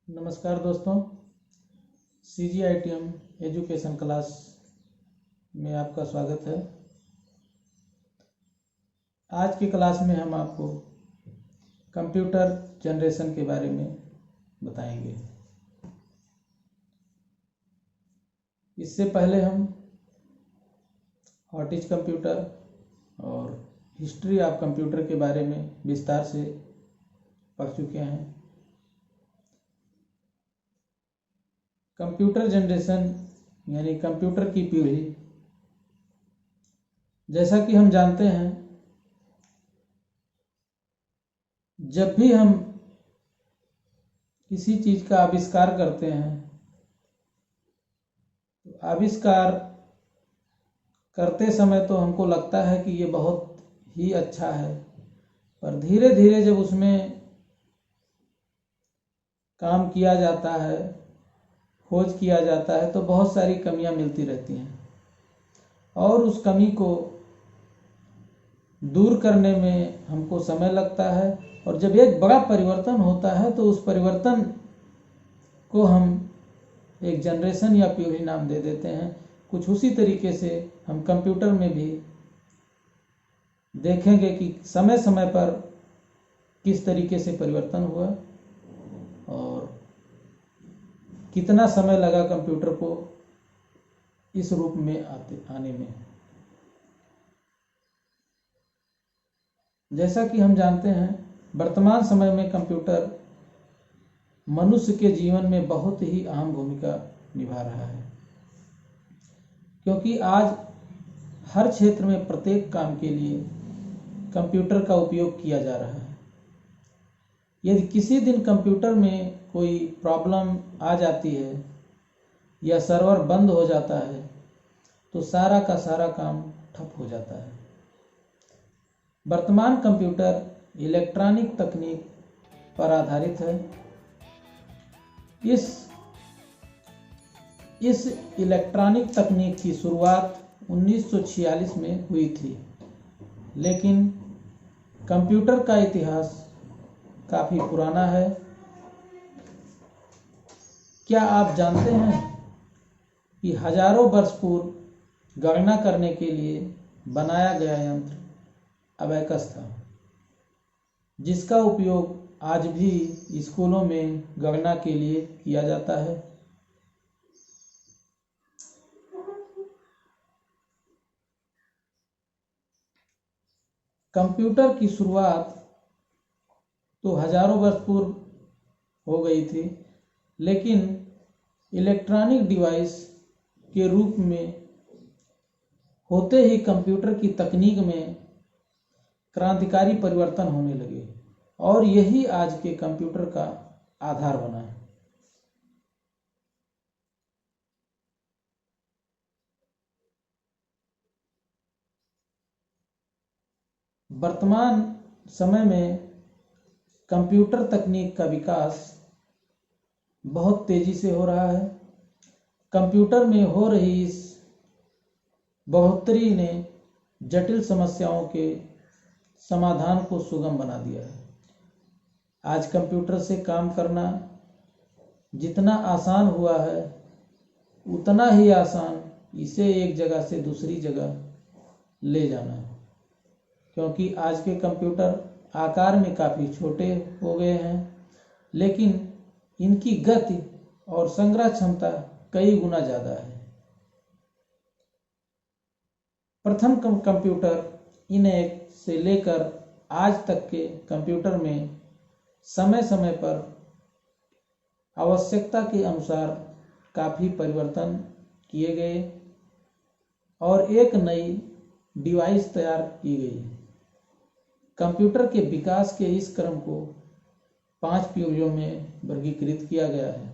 नमस्कार दोस्तों, CGITM education class में आपका स्वागत है। आज की क्लास में हम आपको कंप्यूटर जनरेशन के बारे में बताएंगे। इससे पहले हम व्हाट इज कंप्यूटर और हिस्ट्री ऑफ कंप्यूटर के बारे में विस्तार से पढ़ चुके हैं। कंप्यूटर जनरेशन यानी कंप्यूटर की पीढ़ी, जैसा कि हम जानते हैं, जब भी हम किसी चीज का आविष्कार करते हैं तो आविष्कार करते समय तो हमको लगता है कि ये बहुत ही अच्छा है, पर धीरे धीरे जब उसमें काम किया जाता है, खोज किया जाता है, तो बहुत सारी कमियां मिलती रहती हैं और उस कमी को दूर करने में हमको समय लगता है। और जब एक बड़ा परिवर्तन होता है तो उस परिवर्तन को हम एक जनरेशन या पीढ़ी नाम दे देते हैं। कुछ उसी तरीके से हम कंप्यूटर में भी देखेंगे कि समय समय पर किस तरीके से परिवर्तन हुआ और कितना समय लगा कंप्यूटर को इस रूप में आने में। जैसा कि हम जानते हैं, वर्तमान समय में कंप्यूटर मनुष्य के जीवन में बहुत ही अहम भूमिका निभा रहा है, क्योंकि आज हर क्षेत्र में प्रत्येक काम के लिए कंप्यूटर का उपयोग किया जा रहा है। यदि किसी दिन कंप्यूटर में कोई प्रॉब्लम आ जाती है या सर्वर बंद हो जाता है तो सारा का सारा काम ठप हो जाता है। वर्तमान कंप्यूटर इलेक्ट्रॉनिक तकनीक पर आधारित है। इस इलेक्ट्रॉनिक तकनीक की शुरुआत 1946 में हुई थी, लेकिन कंप्यूटर का इतिहास काफी पुराना है। क्या आप जानते हैं कि हजारों वर्ष पूर्व गणना करने के लिए बनाया गया यंत्र अबैकस था, जिसका उपयोग आज भी स्कूलों में गणना के लिए किया जाता है। कंप्यूटर की शुरुआत तो हजारों वर्ष पूर्व हो गई थी, लेकिन इलेक्ट्रॉनिक डिवाइस के रूप में होते ही कंप्यूटर की तकनीक में क्रांतिकारी परिवर्तन होने लगे और यही आज के कंप्यूटर का आधार बना है। वर्तमान समय में कंप्यूटर तकनीक का विकास बहुत तेजी से हो रहा है। कंप्यूटर में हो रही इस बढ़ोतरी ने जटिल समस्याओं के समाधान को सुगम बना दिया है। आज कंप्यूटर से काम करना जितना आसान हुआ है, उतना ही आसान इसे एक जगह से दूसरी जगह ले जाना, क्योंकि आज के कंप्यूटर आकार में काफ़ी छोटे हो गए हैं, लेकिन इनकी गति और संग्रह क्षमता कई गुना ज़्यादा है। प्रथम कंप्यूटर इनेक से लेकर आज तक के कंप्यूटर में समय समय पर आवश्यकता के अनुसार काफ़ी परिवर्तन किए गए और एक नई डिवाइस तैयार की गई। कंप्यूटर के विकास के इस क्रम को 5 पीढ़ियों में वर्गीकृत किया गया है।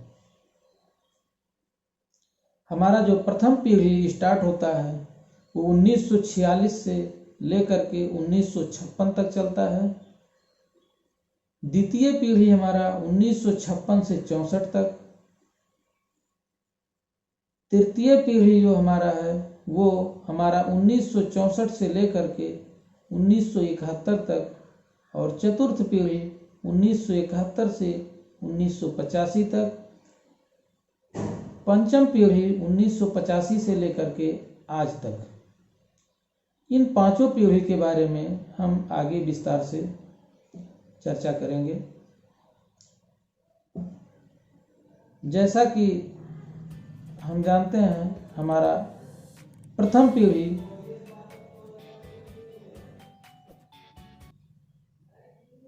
हमारा जो प्रथम पीढ़ी स्टार्ट होता है वो 1946 से लेकर के 1956 तक चलता है। द्वितीय पीढ़ी हमारा 1956 से 64 तक। तृतीय पीढ़ी जो हमारा है वो हमारा 1964 से लेकर के 1971 तक और चतुर्थ पीढ़ी 1971 से 1985 तक, पंचम पीढ़ी 1985 से लेकर के आज तक। इन पांचों पीढ़ी के बारे में हम आगे विस्तार से चर्चा करेंगे। जैसा कि हम जानते हैं, हमारा प्रथम पीढ़ी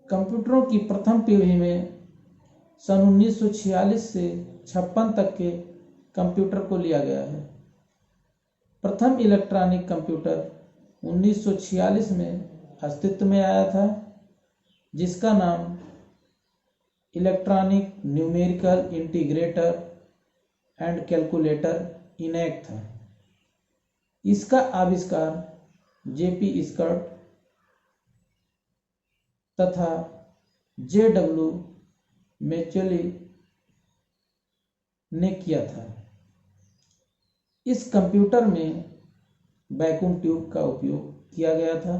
कंप्यूटरों की प्रथम पीढ़ी में सन 1946 से 56 तक के कंप्यूटर को लिया गया है। प्रथम इलेक्ट्रॉनिक कंप्यूटर 1946 में अस्तित्व में आया था, जिसका नाम electronic numerical integrator and calculator ENIAC था। इसका आविष्कार जेपी स्कर्ट तथा जेडब्ल्यू मैचेली ने किया था। इस कंप्यूटर में वैक्यूम ट्यूब का उपयोग किया गया था।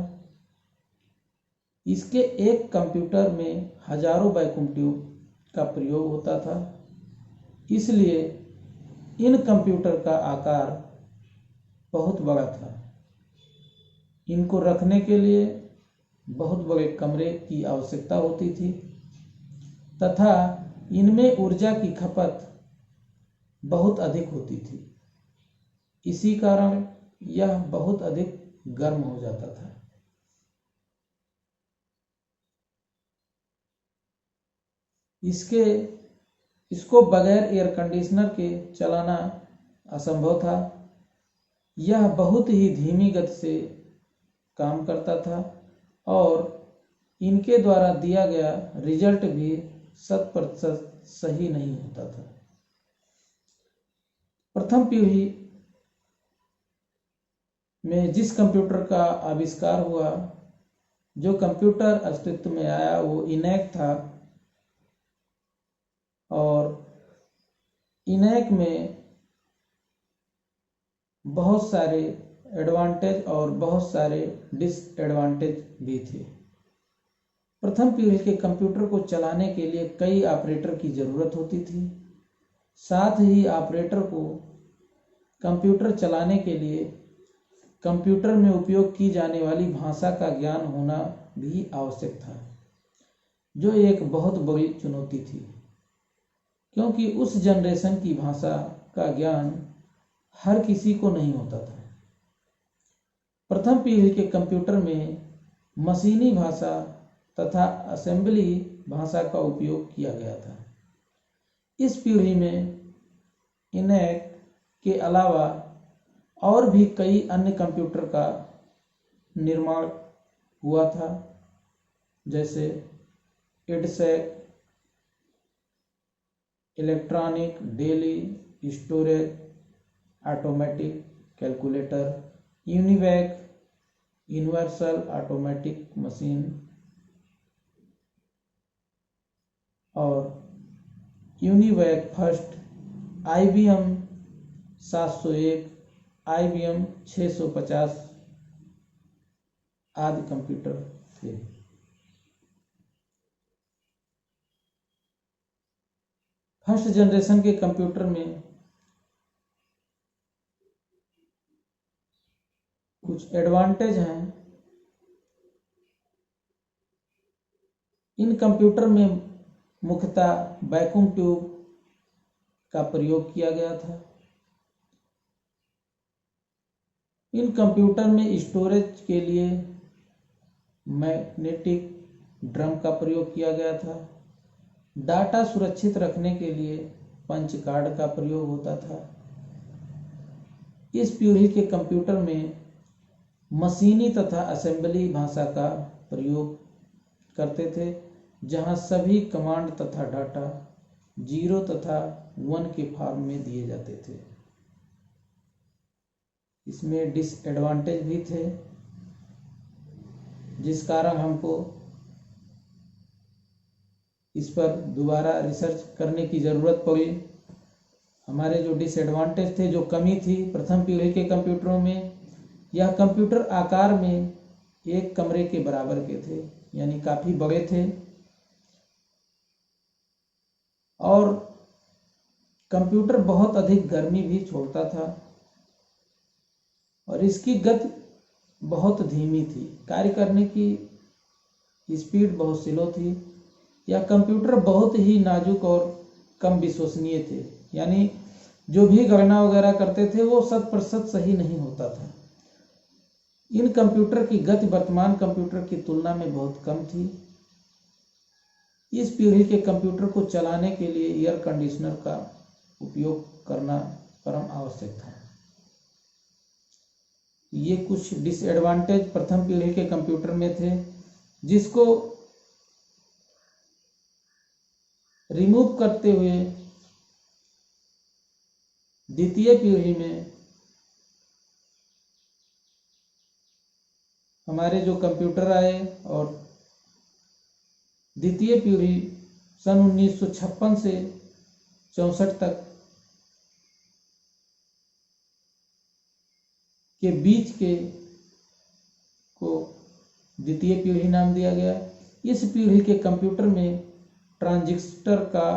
इसके एक कंप्यूटर में हजारों वैक्यूम ट्यूब का प्रयोग होता था, इसलिए इन कंप्यूटर का आकार बहुत बड़ा था। इनको रखने के लिए बहुत बड़े कमरे की आवश्यकता होती थी तथा इनमें ऊर्जा की खपत बहुत अधिक होती थी। इसी कारण यह बहुत अधिक गर्म हो जाता था। इसको बगैर एयर कंडीशनर के चलाना असंभव था। यह बहुत ही धीमी गति से काम करता था और इनके द्वारा दिया गया रिजल्ट भी 100% सही नहीं होता था। प्रथम पीढ़ी में जिस कंप्यूटर का आविष्कार हुआ, जो कंप्यूटर अस्तित्व में आया, वो इनैक था और इनैक में बहुत सारे एडवांटेज और बहुत सारे डिसएडवांटेज भी थे। प्रथम पीढ़ी के कंप्यूटर को चलाने के लिए कई ऑपरेटर की जरूरत होती थी। साथ ही ऑपरेटर को कंप्यूटर चलाने के लिए कंप्यूटर में उपयोग की जाने वाली भाषा का ज्ञान होना भी आवश्यक था, जो एक बहुत बड़ी चुनौती थी, क्योंकि उस जनरेशन की भाषा का ज्ञान हर किसी को नहीं होता था। प्रथम पीढ़ी के कंप्यूटर में मशीनी भाषा तथा असेंबली भाषा का उपयोग किया गया था। इस पीढ़ी में इनैक के अलावा और भी कई अन्य कंप्यूटर का निर्माण हुआ था, जैसे EDSAC, electronic daily storage automatic calculator, UNIVAC universal automatic machine और यूनिवैक फर्स्ट, IBM 701, IBM 650 आदि कंप्यूटर थे। फर्स्ट जनरेशन के कंप्यूटर में कुछ एडवांटेज हैं। इन कंप्यूटर में मुख्यतः वैक्यूम ट्यूब का प्रयोग किया गया था। इन कंप्यूटर में स्टोरेज के लिए मैग्नेटिक ड्रम का प्रयोग किया गया था। डाटा सुरक्षित रखने के लिए पंच कार्ड का प्रयोग होता था। इस पीढ़ी के कंप्यूटर में मशीनी तथा असेंबली भाषा का प्रयोग करते थे, जहां सभी कमांड तथा डाटा 0 तथा 1 के फॉर्म में दिए जाते थे। इसमें डिसएडवांटेज भी थे, जिस कारण हमको इस पर दोबारा रिसर्च करने की जरूरत पड़ी। हमारे जो डिसएडवांटेज थे, जो कमी थी प्रथम पीढ़ी के कंप्यूटरों में, यह कंप्यूटर आकार में एक कमरे के बराबर के थे, यानी काफी बड़े थे। कंप्यूटर बहुत अधिक गर्मी भी छोड़ता था और इसकी गति बहुत धीमी थी। कार्य करने की स्पीड बहुत स्लो थी। यह कंप्यूटर बहुत ही नाजुक और कम विश्वसनीय थे, यानी जो भी गणना वगैरह करते थे वो 100% सही नहीं होता था। इन कंप्यूटर की गति वर्तमान कंप्यूटर की तुलना में बहुत कम थी। इस पीढ़ी के कंप्यूटर को चलाने के लिए एयर कंडीशनर का उपयोग करना परम आवश्यक था। ये कुछ डिसएडवांटेज प्रथम पीढ़ी के कंप्यूटर में थे, जिसको रिमूव करते हुए द्वितीय पीढ़ी में हमारे जो कंप्यूटर आए और द्वितीय पीढ़ी सन 1956 से 64 तक के बीच के को द्वितीय पीढ़ी नाम दिया गया। इस पीढ़ी के कंप्यूटर में ट्रांजिस्टर का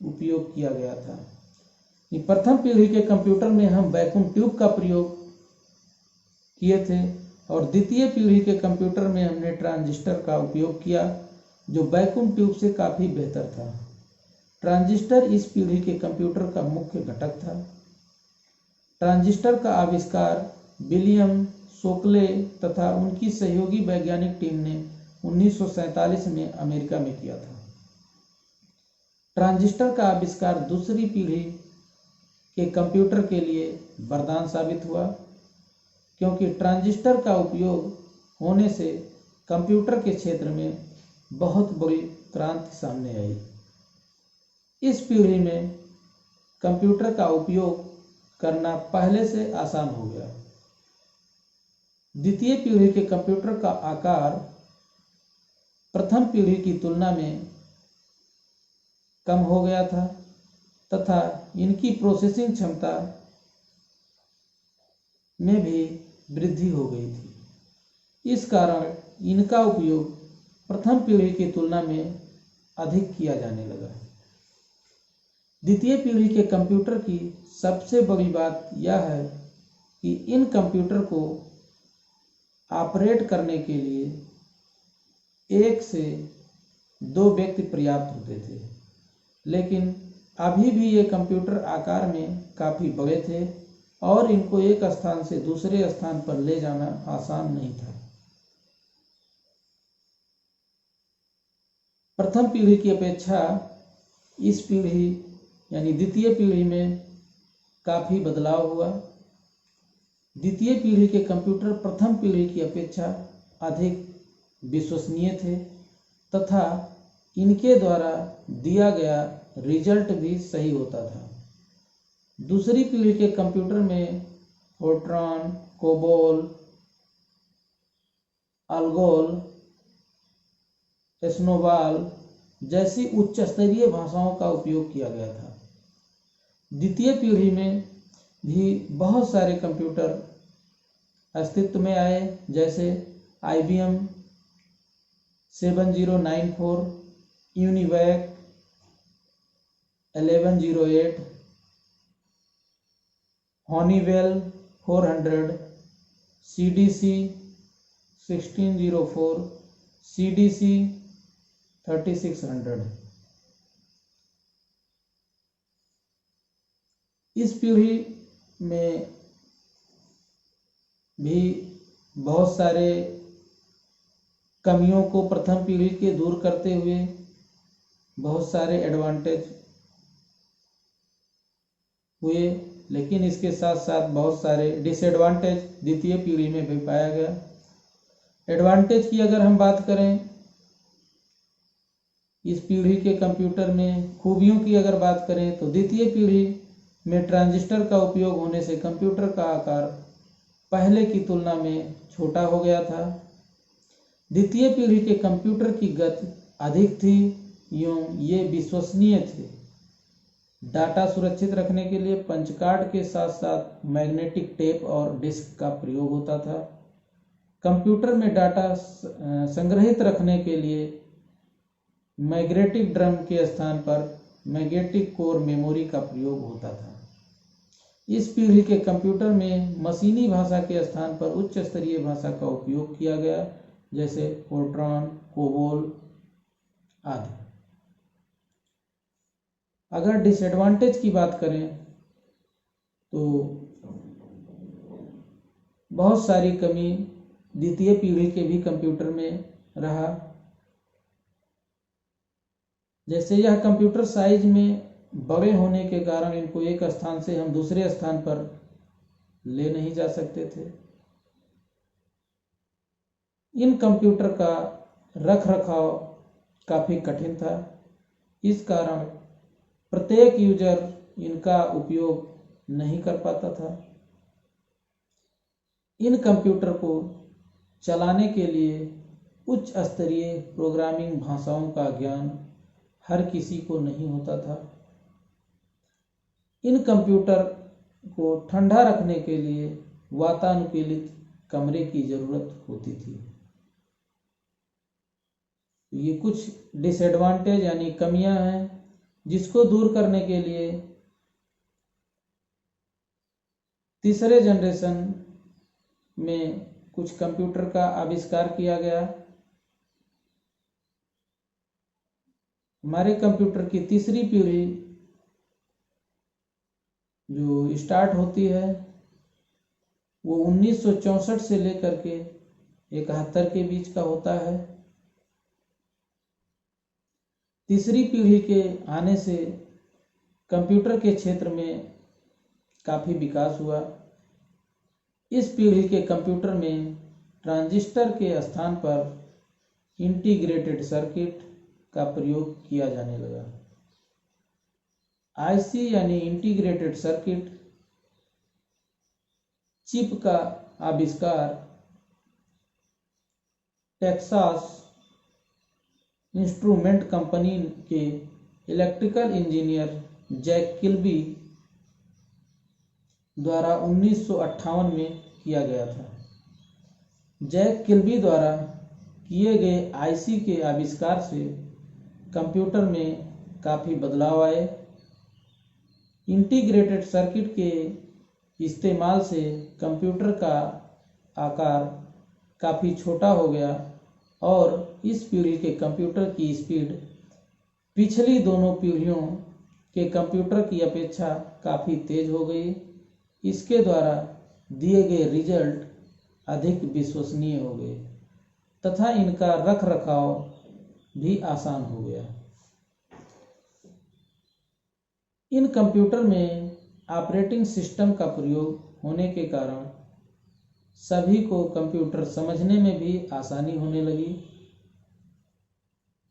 उपयोग किया गया था। प्रथम पीढ़ी के कंप्यूटर में हम वैक्यूम ट्यूब का प्रयोग किए थे और द्वितीय पीढ़ी के कंप्यूटर में हमने ट्रांजिस्टर का उपयोग किया, जो वैक्यूम ट्यूब से काफ़ी बेहतर था। ट्रांजिस्टर इस पीढ़ी के कंप्यूटर का मुख्य घटक था। ट्रांजिस्टर का आविष्कार विलियम शोकले तथा उनकी सहयोगी वैज्ञानिक टीम ने 1947 में अमेरिका में किया था। ट्रांजिस्टर का आविष्कार दूसरी पीढ़ी के कंप्यूटर के लिए वरदान साबित हुआ, क्योंकि ट्रांजिस्टर का उपयोग होने से कंप्यूटर के क्षेत्र में बहुत बड़ी क्रांति सामने आई। इस पीढ़ी में कंप्यूटर का उपयोग करना पहले से आसान हो गया। द्वितीय पीढ़ी के कंप्यूटर का आकार प्रथम पीढ़ी की तुलना में कम हो गया था तथा इनकी प्रोसेसिंग क्षमता में भी वृद्धि हो गई थी। इस कारण इनका उपयोग प्रथम पीढ़ी की तुलना में अधिक किया जाने लगा। द्वितीय पीढ़ी के कंप्यूटर की सबसे बड़ी बात यह है कि इन कंप्यूटर को ऑपरेट करने के लिए 1 से 2 व्यक्ति पर्याप्त होते थे, लेकिन अभी भी ये कंप्यूटर आकार में काफ़ी बड़े थे और इनको एक स्थान से दूसरे स्थान पर ले जाना आसान नहीं था। प्रथम पीढ़ी की अपेक्षा इस पीढ़ी यानी द्वितीय पीढ़ी में काफ़ी बदलाव हुआ। द्वितीय पीढ़ी के कंप्यूटर प्रथम पीढ़ी की अपेक्षा अधिक विश्वसनीय थे तथा इनके द्वारा दिया गया रिजल्ट भी सही होता था। दूसरी पीढ़ी के कंप्यूटर में फोर्ट्रॉन, कोबोल, अल्गोल, स्नोबॉल जैसी उच्च स्तरीय भाषाओं का उपयोग किया गया था। द्वितीय पीढ़ी में भी बहुत सारे कंप्यूटर अस्तित्व में आए, जैसे IBM 7094, यूनिवैक 1108, हॉनीवेल 400, CDC 1604, CDC 3600। इस पीढ़ी में भी बहुत सारे कमियों को प्रथम पीढ़ी के दूर करते हुए बहुत सारे एडवांटेज हुए, लेकिन इसके साथ साथ बहुत सारे डिसएडवांटेज द्वितीय पीढ़ी में भी पाया गया। एडवांटेज की अगर हम बात करें, इस पीढ़ी के कंप्यूटर में खूबियों की अगर बात करें तो द्वितीय पीढ़ी में ट्रांजिस्टर का उपयोग होने से कंप्यूटर का आकार पहले की तुलना में छोटा हो गया था। द्वितीय पीढ़ी के कंप्यूटर की गति अधिक थी एवं ये विश्वसनीय थे। डाटा सुरक्षित रखने के लिए पंच कार्ड के साथ साथ मैग्नेटिक टेप और डिस्क का प्रयोग होता था। कंप्यूटर में डाटा संग्रहित रखने के लिए मैग्नेटिक ड्रम के स्थान पर मैग्नेटिक कोर मेमोरी का प्रयोग होता था। इस पीढ़ी के कंप्यूटर में मशीनी भाषा के स्थान पर उच्च स्तरीय भाषा का उपयोग किया गया, जैसे फोर्ट्रॉन, कोबोल आदि। अगर डिसएडवांटेज की बात करें तो बहुत सारी कमी द्वितीय पीढ़ी के भी कंप्यूटर में रहा। जैसे यह कंप्यूटर साइज में बड़े होने के कारण इनको एक स्थान से हम दूसरे स्थान पर ले नहीं जा सकते थे। इन कंप्यूटर का रख रखाव काफ़ी कठिन था। इस कारण प्रत्येक यूजर इनका उपयोग नहीं कर पाता था। इन कंप्यूटर को चलाने के लिए उच्च स्तरीय प्रोग्रामिंग भाषाओं का ज्ञान हर किसी को नहीं होता था। इन कंप्यूटर को ठंडा रखने के लिए वातानुकूलित कमरे की ज़रूरत होती थी। ये कुछ डिसएडवांटेज यानी कमियां हैं, जिसको दूर करने के लिए तीसरे जनरेशन में कुछ कंप्यूटर का आविष्कार किया गया। हमारे कंप्यूटर की तीसरी पीढ़ी जो स्टार्ट होती है वो 1964 से लेकर के 71 के बीच का होता है। तीसरी पीढ़ी के आने से कंप्यूटर के क्षेत्र में काफ़ी विकास हुआ। इस पीढ़ी के कंप्यूटर में ट्रांजिस्टर के स्थान पर इंटीग्रेटेड सर्किट का प्रयोग किया जाने लगा। आईसी यानी इंटीग्रेटेड सर्किट चिप का आविष्कार टेक्सास इंस्ट्रूमेंट कंपनी के इलेक्ट्रिकल इंजीनियर जैक किल्बी द्वारा 1958 में किया गया था। जैक किल्बी द्वारा किए गए आईसी के आविष्कार से कंप्यूटर में काफ़ी बदलाव आए। इंटीग्रेटेड सर्किट के इस्तेमाल से कंप्यूटर का आकार काफ़ी छोटा हो गया और इस पीढ़ी के कंप्यूटर की स्पीड पिछली दोनों पीढ़ियों के कंप्यूटर की अपेक्षा काफ़ी तेज हो गई। इसके द्वारा दिए गए रिजल्ट अधिक विश्वसनीय हो गए तथा इनका रख रखाव भी आसान हो गया। इन कंप्यूटर में ऑपरेटिंग सिस्टम का प्रयोग होने के कारण सभी को कंप्यूटर समझने में भी आसानी होने लगी।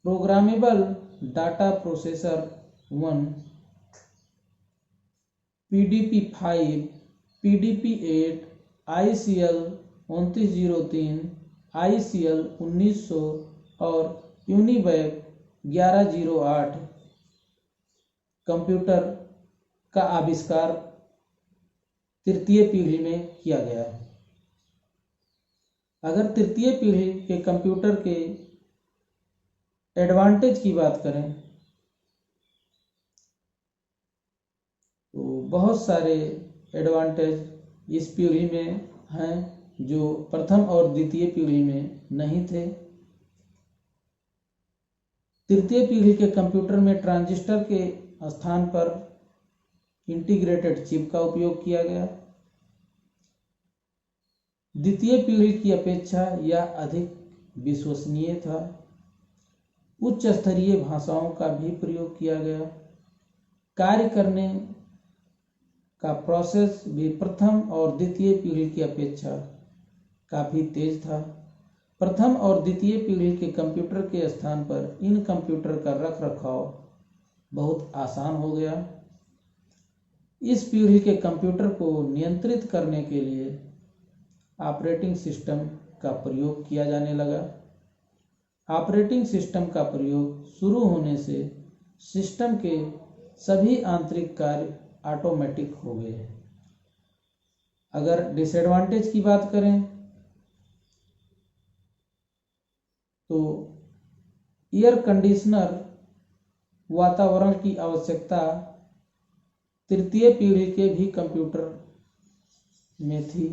Programmable data processor 1, PDP-5, PDP-8, ICL 2903, ICL 1900 और यूनिवैक 1108 कंप्यूटर का आविष्कार तृतीय पीढ़ी में किया गया। अगर तृतीय पीढ़ी के कंप्यूटर के एडवांटेज की बात करें तो बहुत सारे एडवांटेज इस पीढ़ी में हैं जो प्रथम और द्वितीय पीढ़ी में नहीं थे। तृतीय पीढ़ी के कंप्यूटर में ट्रांजिस्टर के स्थान पर इंटीग्रेटेड चिप का उपयोग किया गया। द्वितीय पीढ़ी की अपेक्षा यह अधिक विश्वसनीय था। उच्च स्तरीय भाषाओं का भी प्रयोग किया गया। कार्य करने का प्रोसेस भी प्रथम और द्वितीय पीढ़ी की अपेक्षा काफ़ी तेज था। प्रथम और द्वितीय पीढ़ी के कंप्यूटर के स्थान पर इन कंप्यूटर का रख रखाव बहुत आसान हो गया। इस पीढ़ी के कंप्यूटर को नियंत्रित करने के लिए ऑपरेटिंग सिस्टम का प्रयोग किया जाने लगा। ऑपरेटिंग सिस्टम का प्रयोग शुरू होने से सिस्टम के सभी आंतरिक कार्य ऑटोमेटिक हो गए। अगर डिसएडवांटेज की बात करें तो एयर कंडीशनर वातावरण की आवश्यकता तृतीय पीढ़ी के भी कंप्यूटर में थी।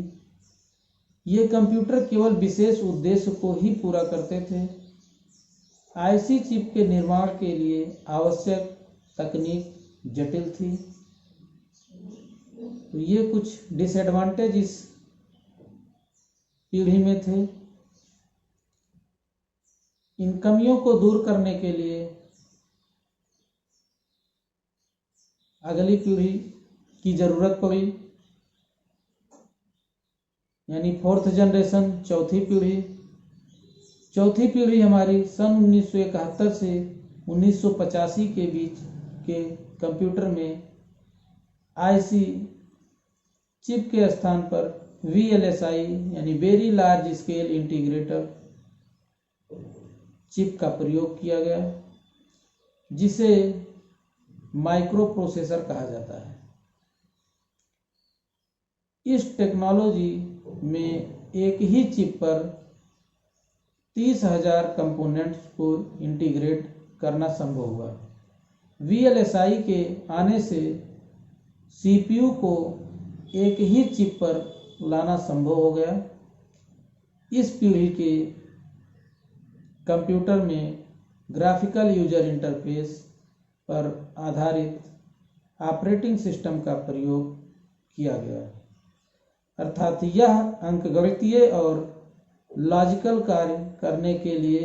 ये कंप्यूटर केवल विशेष उद्देश्य को ही पूरा करते थे। आईसी चिप के निर्माण के लिए आवश्यक तकनीक जटिल थी। तो ये कुछ डिसएडवांटेज इस पीढ़ी में थे। इन कमियों को दूर करने के लिए अगली पीढ़ी की जरूरत पड़ी, यानी फोर्थ जनरेशन, चौथी पीढ़ी। चौथी पीढ़ी हमारी सन 1971 से 1985 के बीच के कंप्यूटर में आईसी चिप के स्थान पर VLSI यानी very large scale integrator chip का प्रयोग किया गया, जिसे माइक्रो प्रोसेसर कहा जाता है। इस टेक्नोलॉजी में एक ही चिप पर 30,000 कंपोनेंट्स को इंटीग्रेट करना संभव हुआ। VLSI के आने से CPU को एक ही चिप पर लाना संभव हो गया। इस पीढ़ी के कंप्यूटर में ग्राफिकल यूजर इंटरफेस पर आधारित ऑपरेटिंग सिस्टम का प्रयोग किया गया, अर्थात यह अंकगणितीय और लॉजिकल कार्य करने के लिए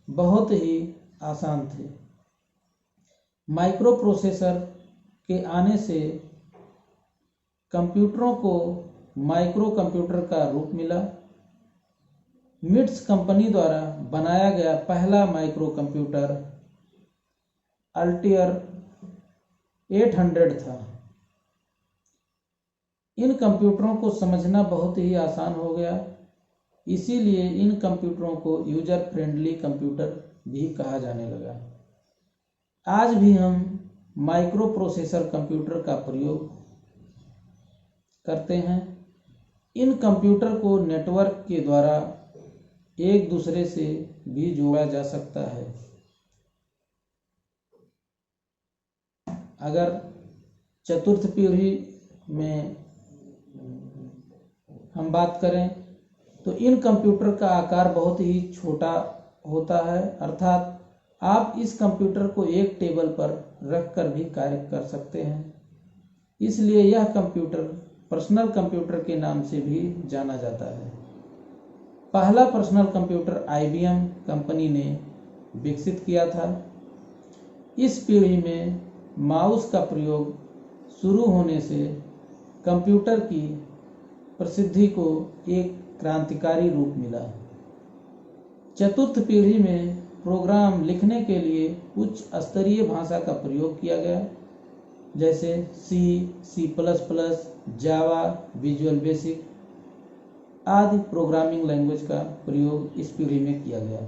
बहुत ही आसान थे। माइक्रो प्रोसेसर के आने से कंप्यूटरों को माइक्रो कंप्यूटर का रूप मिला। मिट्स कंपनी द्वारा बनाया गया पहला माइक्रो कंप्यूटर अल्टियर 800 था। इन कंप्यूटरों को समझना बहुत ही आसान हो गया, इसीलिए इन कंप्यूटरों को यूजर फ्रेंडली कंप्यूटर भी कहा जाने लगा। आज भी हम माइक्रो प्रोसेसर कंप्यूटर का प्रयोग करते हैं। इन कंप्यूटर को नेटवर्क के द्वारा एक दूसरे से भी जोड़ा जा सकता है। अगर चतुर्थ पीढ़ी में हम बात करें तो इन कंप्यूटर का आकार बहुत ही छोटा होता है, अर्थात आप इस कंप्यूटर को एक टेबल पर रखकर भी कार्य कर सकते हैं। इसलिए यह कंप्यूटर पर्सनल कंप्यूटर के नाम से भी जाना जाता है। पहला पर्सनल कंप्यूटर IBM कंपनी ने विकसित किया था। इस पीढ़ी में माउस का प्रयोग शुरू होने से कंप्यूटर की प्रसिद्धि को एक क्रांतिकारी रूप मिला। चतुर्थ पीढ़ी में प्रोग्राम लिखने के लिए उच्च स्तरीय भाषा का प्रयोग किया गया, जैसे C++, जावा, विजुअल बेसिक आदि प्रोग्रामिंग लैंग्वेज का प्रयोग इस पीढ़ी में किया गया।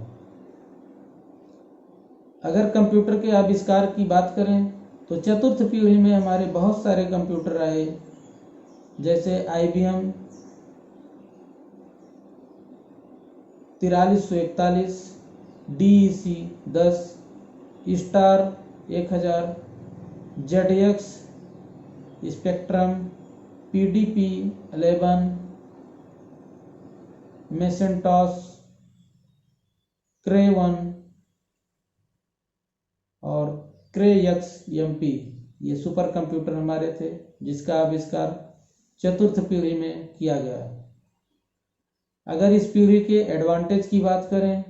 अगर कंप्यूटर के आविष्कार की बात करें तो चतुर्थ पीढ़ी में हमारे बहुत सारे कंप्यूटर आए, जैसे IBM 4341, DEC 10, star 1000, ZX, spectrum, PDP 11, मैसेंटॉस, क्रे 1 और क्रे XMP ये सुपर कंप्यूटर हमारे थे, जिसका आविष्कार चतुर्थ पीढ़ी में किया गया। अगर इस पीढ़ी के एडवांटेज की बात करें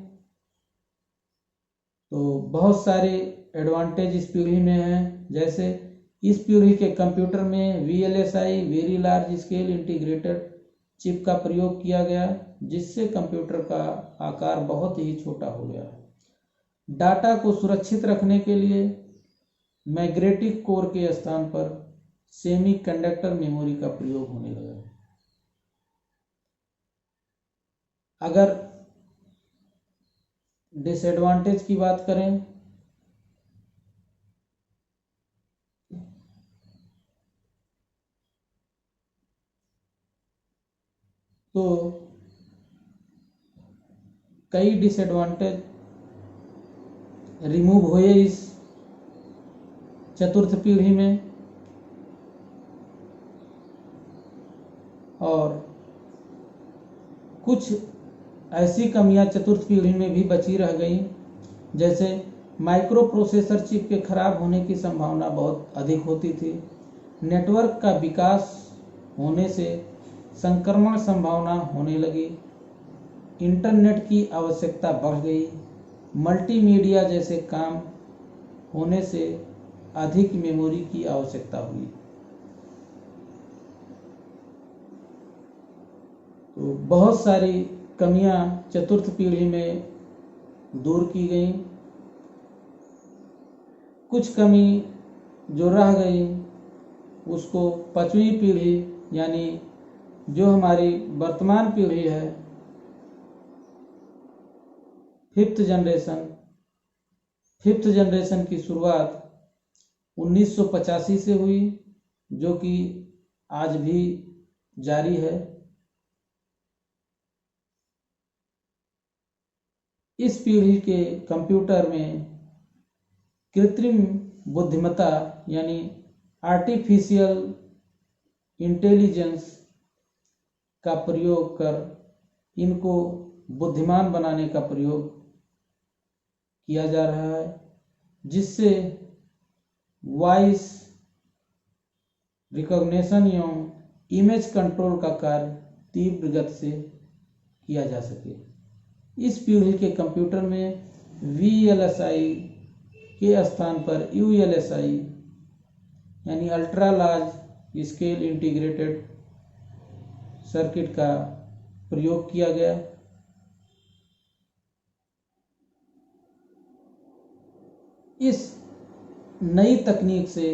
तो बहुत सारे एडवांटेज इस पीढ़ी में हैं, जैसे इस पीढ़ी के कंप्यूटर में VLSI very large scale integrated chip का प्रयोग किया गया, जिससे कंप्यूटर का आकार बहुत ही छोटा हो गया। डाटा को सुरक्षित रखने के लिए मैग्नेटिक कोर के स्थान पर सेमीकंडक्टर मेमोरी का प्रयोग होने लगा। अगर डिसएडवांटेज की बात करें तो कई डिसएडवांटेज रिमूव हुए इस चतुर्थ पीढ़ी में, और कुछ ऐसी कमियां चतुर्थ पीढ़ी में भी बची रह गई, जैसे माइक्रो प्रोसेसर चिप के खराब होने की संभावना बहुत अधिक होती थी। नेटवर्क का विकास होने से संक्रमण संभावना होने लगी। इंटरनेट की आवश्यकता बढ़ गई। मल्टीमीडिया जैसे काम होने से अधिक मेमोरी की आवश्यकता हुई। तो बहुत सारी कमियां चतुर्थ पीढ़ी में दूर की गई। कुछ कमी जो रह गई उसको पांचवी पीढ़ी यानी जो हमारी वर्तमान पीढ़ी है, फिफ्थ जनरेशन की शुरुआत 1985 से हुई, जो कि आज भी जारी है। इस पीढ़ी के कंप्यूटर में कृत्रिम बुद्धिमत्ता यानी आर्टिफिशियल इंटेलिजेंस का प्रयोग कर इनको बुद्धिमान बनाने का प्रयोग किया जा रहा है, जिससे वॉइस रिकॉग्निशन एवं इमेज कंट्रोल का कार्य तीव्र गति से किया जा सके। इस पीढ़ी के कंप्यूटर में VLSI के स्थान पर ULSI यानी ultra large scale integrated circuit का प्रयोग किया गया। इस नई तकनीक से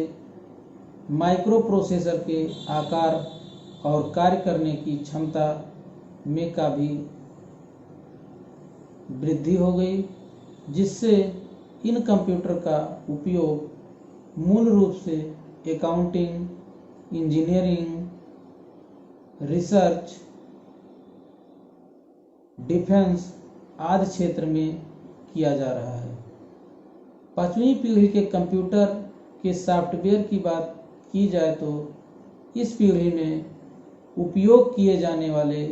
माइक्रो प्रोसेसर के आकार और कार्य करने की क्षमता में का भी वृद्धि हो गई, जिससे इन कंप्यूटर का उपयोग मूल रूप से अकाउंटिंग, इंजीनियरिंग, रिसर्च, डिफेंस आदि क्षेत्र में किया जा रहा है। पांचवी पीढ़ी के कंप्यूटर के सॉफ्टवेयर की बात की जाए तो इस पीढ़ी में उपयोग किए जाने वाले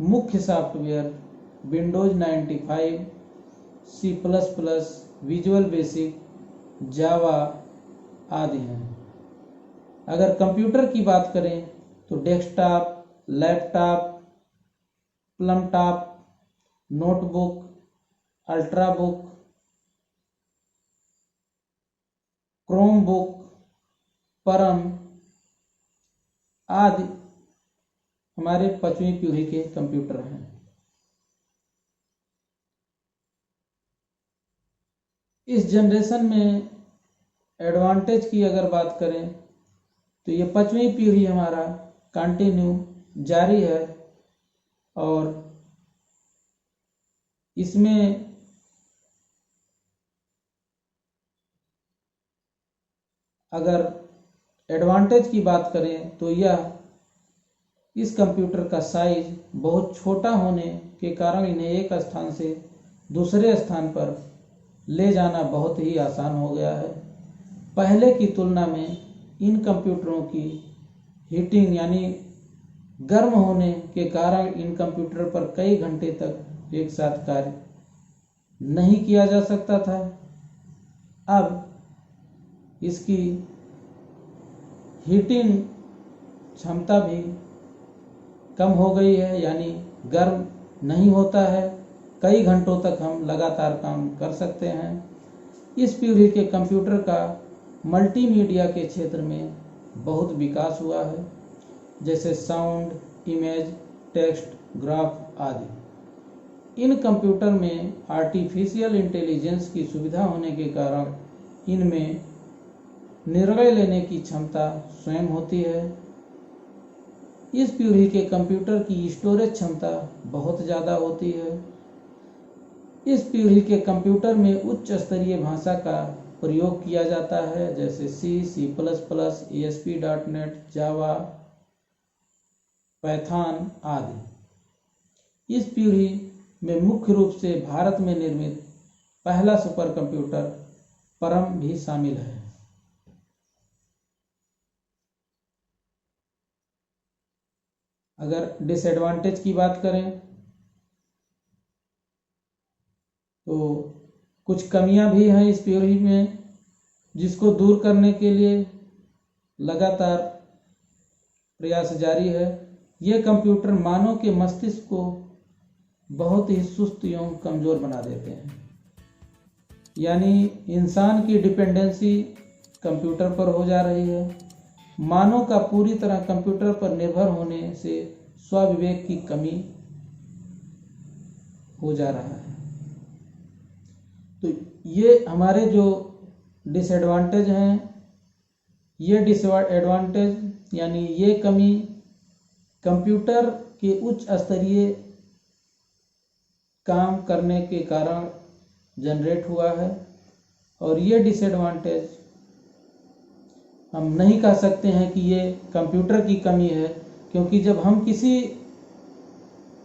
मुख्य software Windows 95, C++, visual basic, Java आदि हैं। अगर कंप्यूटर की बात करें तो desktop, laptop, palmtop, notebook, ultrabook, Chromebook, Param आदि हमारे पांचवी पीढ़ी के कंप्यूटर हैं। इस जनरेशन में एडवांटेज की अगर बात करें तो ये पांचवी पीढ़ी हमारा कंटिन्यू जारी है, और इसमें अगर एडवांटेज की बात करें तो यह इस कंप्यूटर का साइज बहुत छोटा होने के कारण इन्हें एक स्थान से दूसरे स्थान पर ले जाना बहुत ही आसान हो गया है। पहले की तुलना में इन कंप्यूटरों की हीटिंग यानी गर्म होने के कारण इन कंप्यूटर पर कई घंटे तक एक साथ कार्य नहीं किया जा सकता था। अब इसकी हीटिंग क्षमता भी कम हो गई है, यानी गर्म नहीं होता है। कई घंटों तक हम लगातार काम कर सकते हैं। इस पीढ़ी के कंप्यूटर का मल्टीमीडिया के क्षेत्र में बहुत विकास हुआ है, जैसे साउंड, इमेज, टेक्स्ट, ग्राफ आदि। इन कंप्यूटर में आर्टिफिशियल इंटेलिजेंस की सुविधा होने के कारण इनमें निर्णय लेने की क्षमता स्वयं होती है। इस पीढ़ी के कंप्यूटर की स्टोरेज क्षमता बहुत ज़्यादा होती है। इस पीढ़ी के कंप्यूटर में उच्च स्तरीय भाषा का प्रयोग किया जाता है, जैसे C++, ASP.NET, जावा, पाइथन आदि। इस पीढ़ी में मुख्य रूप से भारत में निर्मित पहला सुपर कंप्यूटर परम भी शामिल है। अगर डिसएडवांटेज की बात करें तो कुछ कमियां भी हैं इस पीढ़ी में, जिसको दूर करने के लिए लगातार प्रयास जारी है। ये कंप्यूटर मानव के मस्तिष्क को बहुत ही सुस्त एवं कमज़ोर बना देते हैं। यानी इंसान की डिपेंडेंसी कंप्यूटर पर हो जा रही है। मानव का पूरी तरह कंप्यूटर पर निर्भर होने से स्वविवेक की कमी हो जा रहा है। तो ये हमारे जो डिसएडवांटेज हैं, ये डिसएडवांटेज यानी ये कमी कंप्यूटर के उच्च स्तरीय काम करने के कारण जनरेट हुआ है। और ये डिसएडवांटेज हम नहीं कह सकते हैं कि ये कंप्यूटर की कमी है, क्योंकि जब हम किसी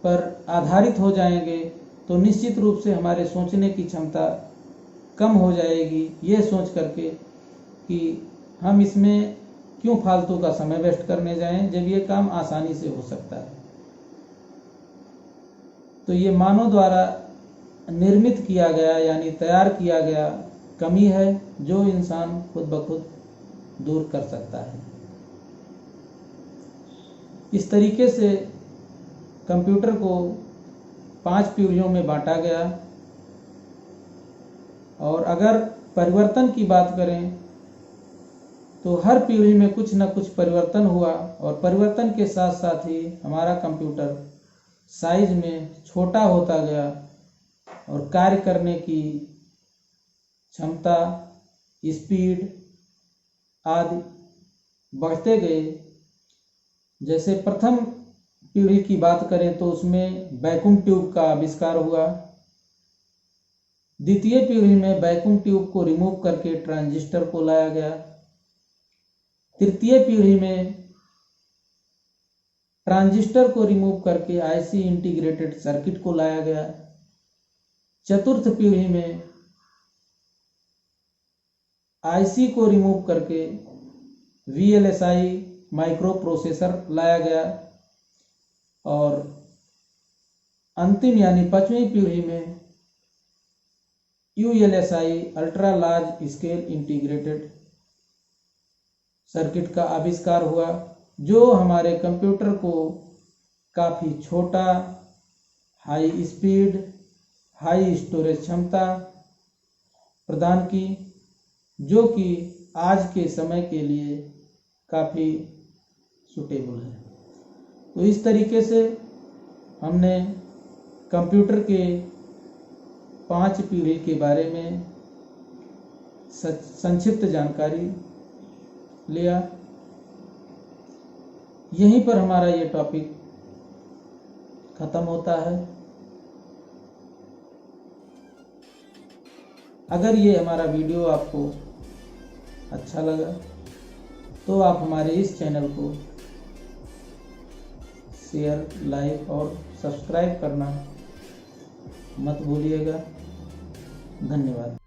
पर आधारित हो जाएंगे तो निश्चित रूप से हमारे सोचने की क्षमता कम हो जाएगी, ये सोच करके कि हम इसमें क्यों फालतू का समय वेस्ट करने जाएं जब ये काम आसानी से हो सकता है। तो ये मानव द्वारा निर्मित किया गया यानी तैयार किया गया कमी है, जो इंसान खुद ब खुद दूर कर सकता है। इस तरीके से कंप्यूटर को 5 पीढ़ियों में बांटा गया। और अगर परिवर्तन की बात करें तो हर पीढ़ी में कुछ न कुछ परिवर्तन हुआ, और परिवर्तन के साथ साथ ही हमारा कंप्यूटर साइज में छोटा होता गया और कार्य करने की क्षमता, स्पीड आदि बढ़ते गए। जैसे प्रथम पीढ़ी की बात करें तो उसमें वैक्यूम ट्यूब का आविष्कार हुआ। द्वितीय पीढ़ी में वैक्यूम ट्यूब को रिमूव करके ट्रांजिस्टर को लाया गया। तृतीय पीढ़ी में ट्रांजिस्टर को रिमूव करके आईसी इंटीग्रेटेड सर्किट को लाया गया। चतुर्थ पीढ़ी में आईसी को रिमूव करके वीएलएसआई माइक्रो प्रोसेसर लाया गया। और अंतिम यानी 5वीं पीढ़ी में ULSI ultra large scale integrated circuit का आविष्कार हुआ, जो हमारे कंप्यूटर को काफ़ी छोटा, हाई स्पीड, हाई स्टोरेज क्षमता प्रदान की, जो कि आज के समय के लिए काफ़ी सूटेबल है। तो इस तरीके से हमने कंप्यूटर के 5 पीढ़ी के बारे में संक्षिप्त जानकारी लिया। यहीं पर हमारा ये टॉपिक खत्म होता है। अगर ये हमारा वीडियो आपको अच्छा लगा तो आप हमारे इस चैनल को शेयर, लाइक और सब्सक्राइब करना मत भूलिएगा। धन्यवाद।